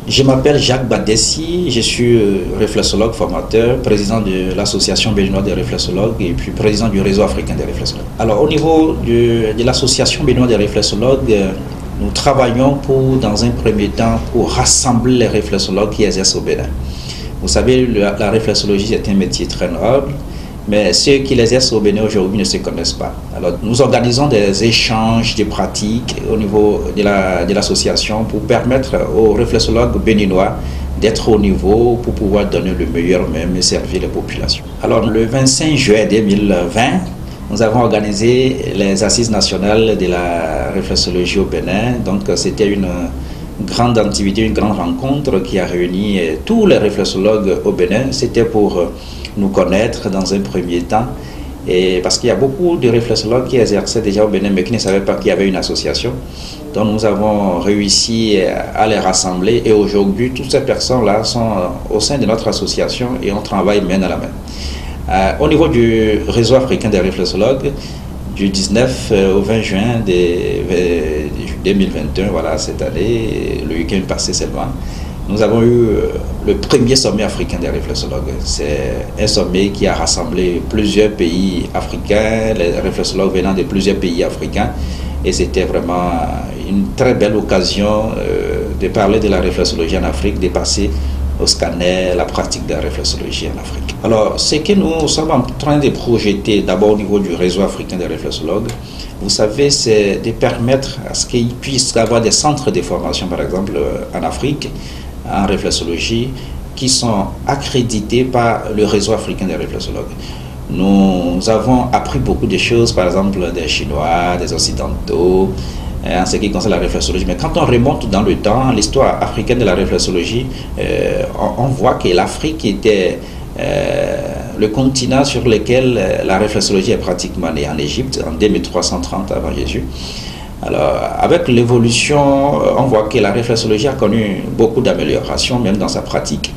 Je m'appelle Jacques Badessi, je suis réflexologue formateur, président de l'association béninoise des réflexologues et puis président du réseau africain des réflexologues. Alors au niveau de l'association béninoise des réflexologues, nous travaillons dans un premier temps, pour rassembler les réflexologues qui exercent au Bénin. Vous savez, la réflexologie est un métier très noble, mais ceux qui l'exercent au Bénin aujourd'hui ne se connaissent pas. Alors, nous organisons des échanges de pratiques au niveau de l'association pour permettre aux réflexologues béninois d'être au niveau pour pouvoir donner le meilleur même et servir les populations. Alors, le 25 juin 2020, nous avons organisé les assises nationales de la réflexologie au Bénin. Donc, c'était une grande activité, une grande rencontre qui a réuni tous les réflexologues au Bénin. C'était pour nous connaître dans un premier temps, et parce qu'il y a beaucoup de réflexologues qui exerçaient déjà au Bénin mais qui ne savaient pas qu'il y avait une association. Donc nous avons réussi à les rassembler et aujourd'hui toutes ces personnes-là sont au sein de notre association et on travaille main dans la main. Au niveau du réseau africain des réflexologues, du 19 au 20 juin 2021, voilà, cette année, le week-end passé seulement, nous avons eu le premier sommet africain des réflexologues. C'est un sommet qui a rassemblé plusieurs pays africains, les réflexologues venant de plusieurs pays africains. Et c'était vraiment une très belle occasion de parler de la réflexologie en Afrique, de passer au scanner, la pratique de la réflexologie en Afrique. Alors, ce que nous sommes en train de projeter, d'abord au niveau du réseau africain des réflexologues, vous savez, c'est de permettre à ce qu'ils puissent avoir des centres de formation, par exemple, en Afrique, en réflexologie, qui sont accrédités par le réseau africain des réflexologues. Nous avons appris beaucoup de choses, par exemple des Chinois, des Occidentaux, en ce qui concerne la réflexologie. Mais quand on remonte dans le temps, l'histoire africaine de la réflexologie, on voit que l'Afrique était le continent sur lequel la réflexologie est pratiquement née, en Égypte, en 2330 avant Jésus. Alors, avec l'évolution, on voit que la réflexologie a connu beaucoup d'améliorations, même dans sa pratique.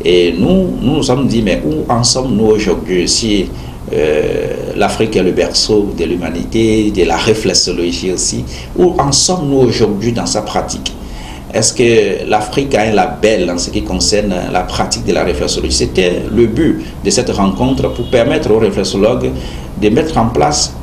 Et nous nous sommes dit, mais où en sommes-nous aujourd'hui si l'Afrique est le berceau de l'humanité, de la réflexologie aussi, où en sommes-nous aujourd'hui dans sa pratique? Est-ce que l'Afrique a un label en ce qui concerne la pratique de la réflexologie? C'était le but de cette rencontre, pour permettre aux réflexologues de mettre en place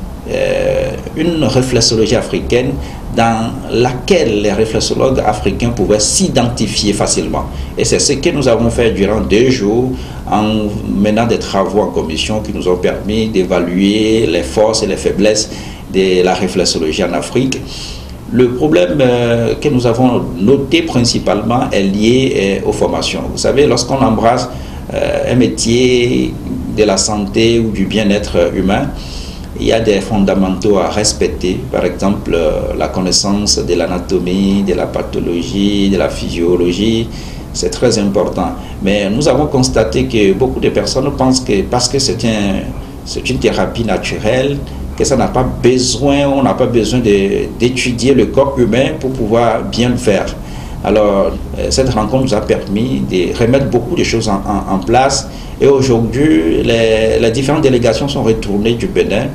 une réflexologie africaine dans laquelle les réflexologues africains pouvaient s'identifier facilement. Et c'est ce que nous avons fait durant 2 jours en menant des travaux en commission qui nous ont permis d'évaluer les forces et les faiblesses de la réflexologie en Afrique. Le problème que nous avons noté principalement est lié aux formations. Vous savez, lorsqu'on embrasse un métier de la santé ou du bien-être humain, il y a des fondamentaux à respecter, par exemple la connaissance de l'anatomie, de la pathologie, de la physiologie, c'est très important. Mais nous avons constaté que beaucoup de personnes pensent que parce que c'est une thérapie naturelle, que ça n'a pas besoin, on n'a pas besoin d'étudier le corps humain pour pouvoir bien le faire. Alors, cette rencontre nous a permis de remettre beaucoup de choses en place. Et aujourd'hui, les différentes délégations sont retournées du Bénin,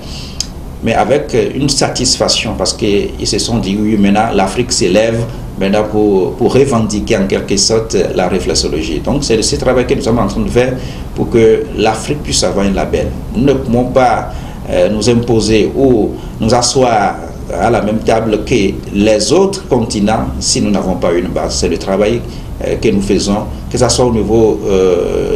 mais avec une satisfaction, parce qu'ils se sont dit, oui, maintenant l'Afrique s'élève maintenant pour revendiquer en quelque sorte la réflexologie. Donc c'est ce travail que nous sommes en train de faire pour que l'Afrique puisse avoir un label. Nous ne pouvons pas nous imposer ou nous asseoir à la même table que les autres continents si nous n'avons pas une base. C'est le travail que nous faisons, que ce soit au niveau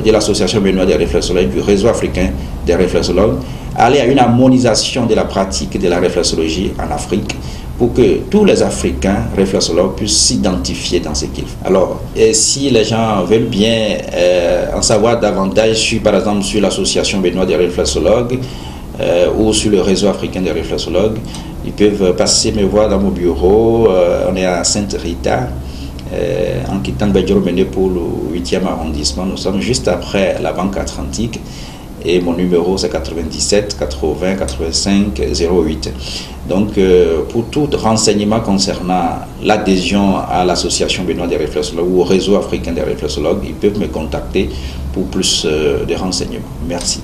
de l'association béninoise des réflexologues, du réseau africain des réflexologues, aller à une harmonisation de la pratique de la réflexologie en Afrique pour que tous les Africains réflexologues puissent s'identifier dans ce qu'ils font. Alors, si les gens veulent bien en savoir davantage, par exemple sur l'association béninoise des réflexologues ou sur le réseau africain des réflexologues, ils peuvent passer me voir dans mon bureau. On est à Sainte-Rita, en quittant Badjoro-Méné pour le 8e arrondissement. Nous sommes juste après la Banque Atlantique et mon numéro c'est 97 80 85 08. Donc pour tout renseignement concernant l'adhésion à l'association béninoise des réflexologues ou au réseau africain des réflexologues, ils peuvent me contacter pour plus de renseignements. Merci.